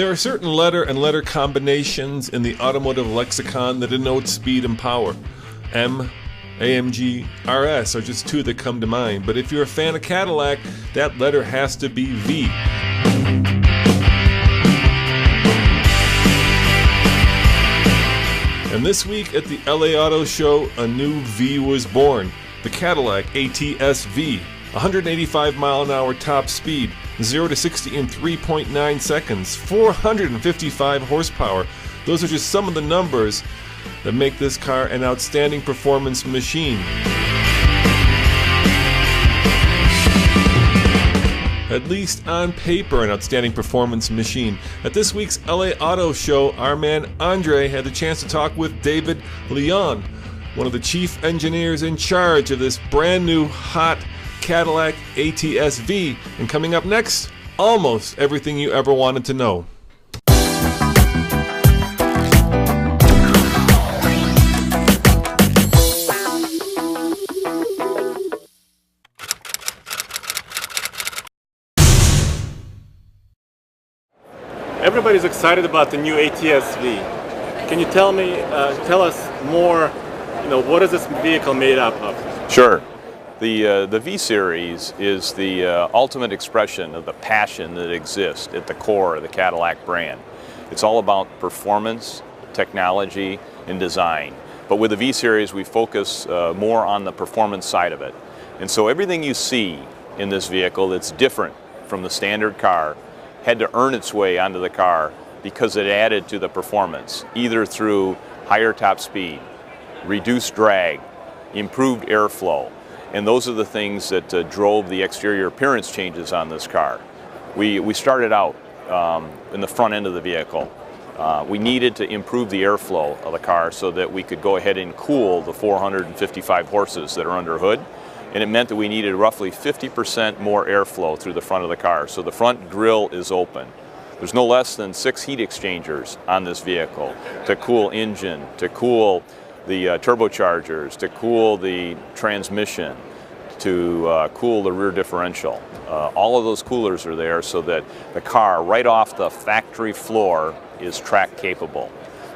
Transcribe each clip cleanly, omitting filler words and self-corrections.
There are certain letter and letter combinations in the automotive lexicon that denote speed and power. M, AMG, RS are just two that come to mind, but if you're a fan of Cadillac, that letter has to be V. And this week at the LA Auto Show, a new V was born, the Cadillac ATS V. 185 mile an hour top speed, 0 to 60 in 3.9 seconds, 455 horsepower. Those are just some of the numbers that make this car an outstanding performance machine. At least on paper, an outstanding performance machine. At this week's LA Auto Show, our man Andre had the chance to talk with David Leon, one of the chief engineers in charge of this brand new hot Cadillac ATS V. And coming up next, almost everything you ever wanted to know. Everybody's excited about the new ATS V. Can you tell us more, what is this vehicle made up of? Sure. The V Series is the ultimate expression of the passion that exists at the core of the Cadillac brand. It's all about performance, technology, and design. But with the V Series, we focus more on the performance side of it. And so everything you see in this vehicle that's different from the standard car had to earn its way onto the car because it added to the performance, either through higher top speed, reduced drag, improved airflow. And those are the things that drove the exterior appearance changes on this car. We started out in the front end of the vehicle. We needed to improve the airflow of the car so that we could go ahead and cool the 455 horses that are under hood. And it meant that we needed roughly 50% more airflow through the front of the car. So the front grille is open. There's no less than 6 heat exchangers on this vehicle to cool engine, to cool the turbochargers, to cool the transmission, to cool the rear differential. All of those coolers are there so that the car right off the factory floor is track capable.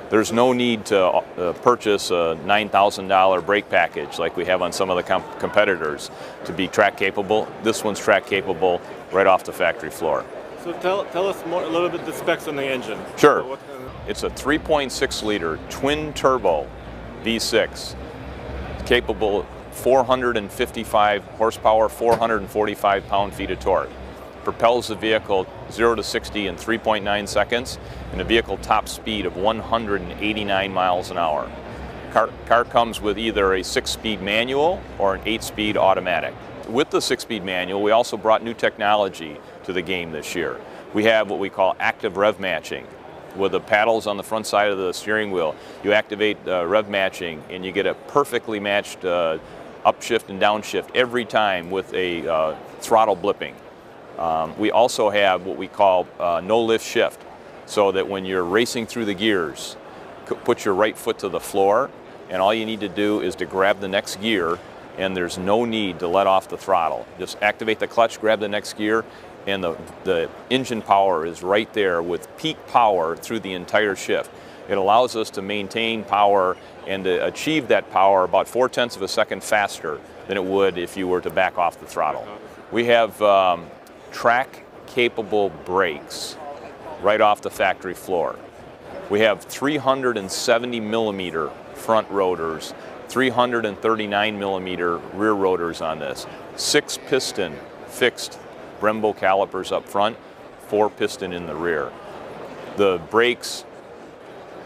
There's no need to purchase a $9,000 brake package like we have on some of the competitors to be track capable. This one's track capable right off the factory floor. So tell us a little bit the specs on the engine. Sure. It's a 3.6 liter twin turbo V6, capable of 455 horsepower, 445 pound-feet of torque. Propels the vehicle 0 to 60 in 3.9 seconds and a vehicle top speed of 189 miles an hour. Car comes with either a 6-speed manual or an 8-speed automatic. With the 6-speed manual, we also brought new technology to the game this year. We have what we call active rev matching. With the paddles on the front side of the steering wheel, you activate rev matching and you get a perfectly matched upshift and downshift every time with a throttle blipping. We also have what we call no lift shift, so that when you're racing through the gears, put your right foot to the floor and all you need to do is to grab the next gear and there's no need to let off the throttle. Just activate the clutch, grab the next gear, and the engine power is right there with peak power through the entire shift. It allows us to maintain power and to achieve that power about 0.4 of a second faster than it would if you were to back off the throttle. We have track-capable brakes right off the factory floor. We have 370 millimeter front rotors, 339 millimeter rear rotors on this, 6-piston fixed Brembo calipers up front, 4-piston in the rear. The brakes,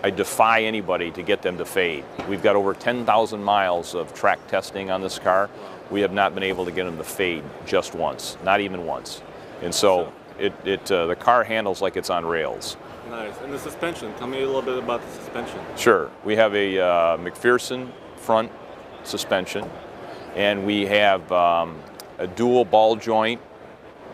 I defy anybody to get them to fade. We've got over 10,000 miles of track testing on this car. We have not been able to get them to fade just once, not even once. And so the car handles like it's on rails. Nice. And the suspension, tell me a little bit about the suspension. Sure. We have a McPherson front suspension, and we have a dual ball joint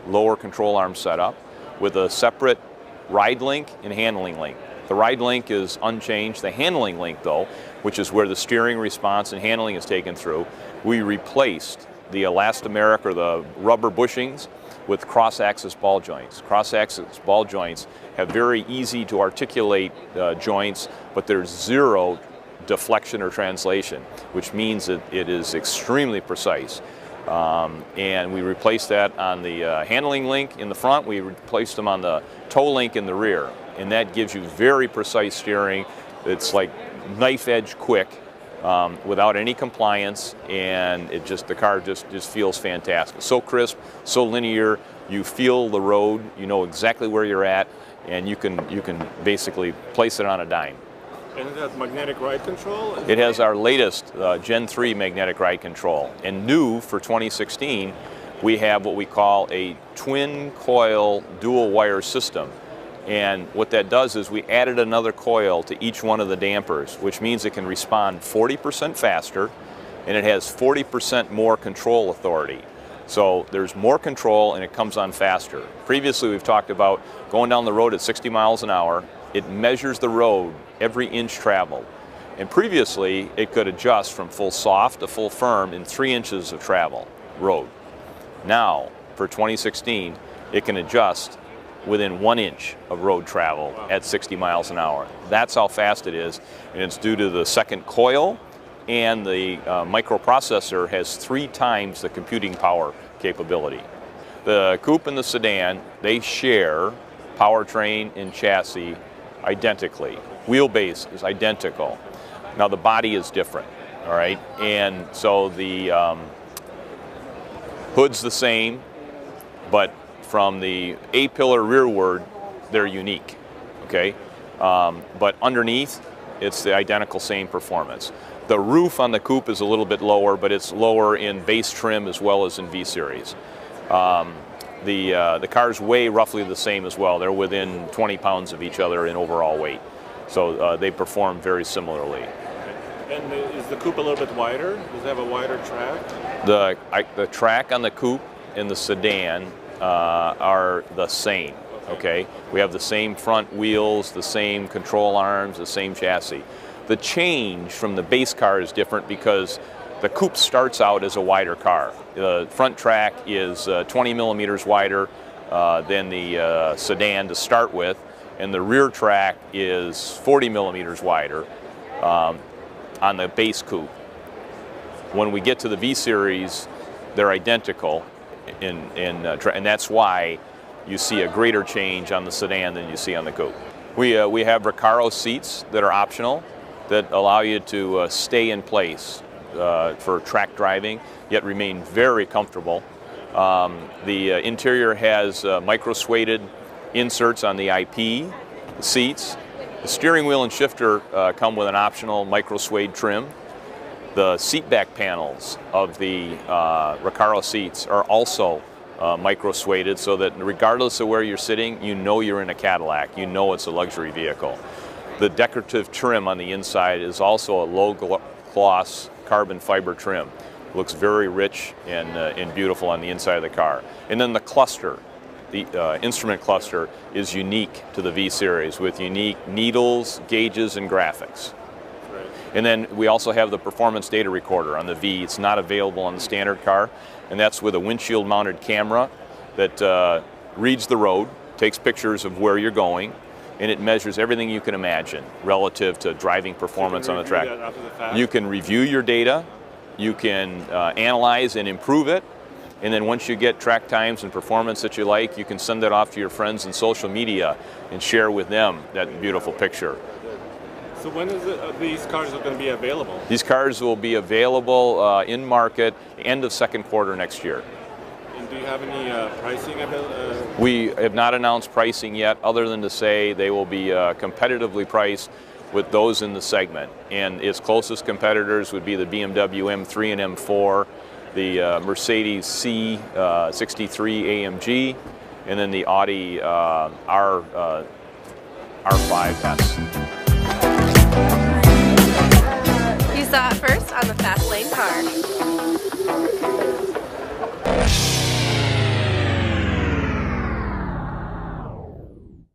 lower control arm setup with a separate ride link and handling link. The ride link is unchanged. The handling link, though, which is where the steering response and handling is taken through, we replaced the elastomeric or the rubber bushings with cross-axis ball joints. Cross-axis ball joints have very easy to articulate joints, but there's zero deflection or translation, which means that it is extremely precise. And we replaced that on the handling link in the front. We replaced them on the toe link in the rear, and that gives you very precise steering. It's like knife edge quick, without any compliance, and the car just feels fantastic. So crisp, so linear. You feel the road. You know exactly where you're at, and you can basically place it on a dime. And it has magnetic ride control? It has our latest Gen 3 magnetic ride control. And new for 2016, we have what we call a twin coil dual wire system. And what that does is we added another coil to each one of the dampers, which means it can respond 40% faster, and it has 40% more control authority. So there's more control and it comes on faster. Previously we've talked about going down the road at 60 miles an hour. It measures the road every inch traveled. And previously it could adjust from full soft to full firm in 3 inches of travel, road. Now, for 2016, it can adjust within 1 inch of road travel at 60 miles an hour. That's how fast it is, and it's due to the second coil, and the microprocessor has 3 times the computing power capability. The coupe and the sedan, they share powertrain and chassis identically. Wheelbase is identical. Now the body is different, all right? And so the hood's the same, but from the A-pillar rearward, they're unique, okay? But underneath, it's the identical same performance. The roof on the coupe is a little bit lower, but it's lower in base trim as well as in V-Series. The cars weigh roughly the same as well. They're within 20 pounds of each other in overall weight. So they perform very similarly. And is the coupe a little bit wider? Does it have a wider track? The track on the coupe and the sedan are the same, okay? We have the same front wheels, the same control arms, the same chassis. The change from the base car is different because the coupe starts out as a wider car. The front track is 20 millimeters wider than the sedan to start with, and the rear track is 40 millimeters wider on the base coupe. When we get to the V-Series, they're identical, and that's why you see a greater change on the sedan than you see on the coupe. We have Recaro seats that are optional that allow you to stay in place for track driving, yet remain very comfortable. The interior has micro-suede inserts on the IP seats. The steering wheel and shifter come with an optional micro-suede trim. The seat back panels of the Recaro seats are also micro-sueded, so that regardless of where you're sitting, you know you're in a Cadillac. You know it's a luxury vehicle. The decorative trim on the inside is also a low-gloss carbon fiber trim. It looks very rich and beautiful on the inside of the car. And then the cluster, the instrument cluster, is unique to the V-Series with unique needles, gauges, and graphics. And then we also have the performance data recorder on the V. It's not available on the standard car, and that's with a windshield mounted camera that reads the road, takes pictures of where you're going, and it measures everything you can imagine relative to driving performance on the track. You can review your data, you can analyze and improve it, and then once you get track times and performance that you like, you can send that off to your friends in social media and share with them that beautiful picture. So when is these cars are going to be available? These cars will be available in market end of second quarter next year. And do you have any pricing available? We have not announced pricing yet, other than to say they will be competitively priced with those in the segment. And its closest competitors would be the BMW M3 and M4, the Mercedes C63 AMG, and then the Audi R5S. You saw it first on the Fast Lane Car.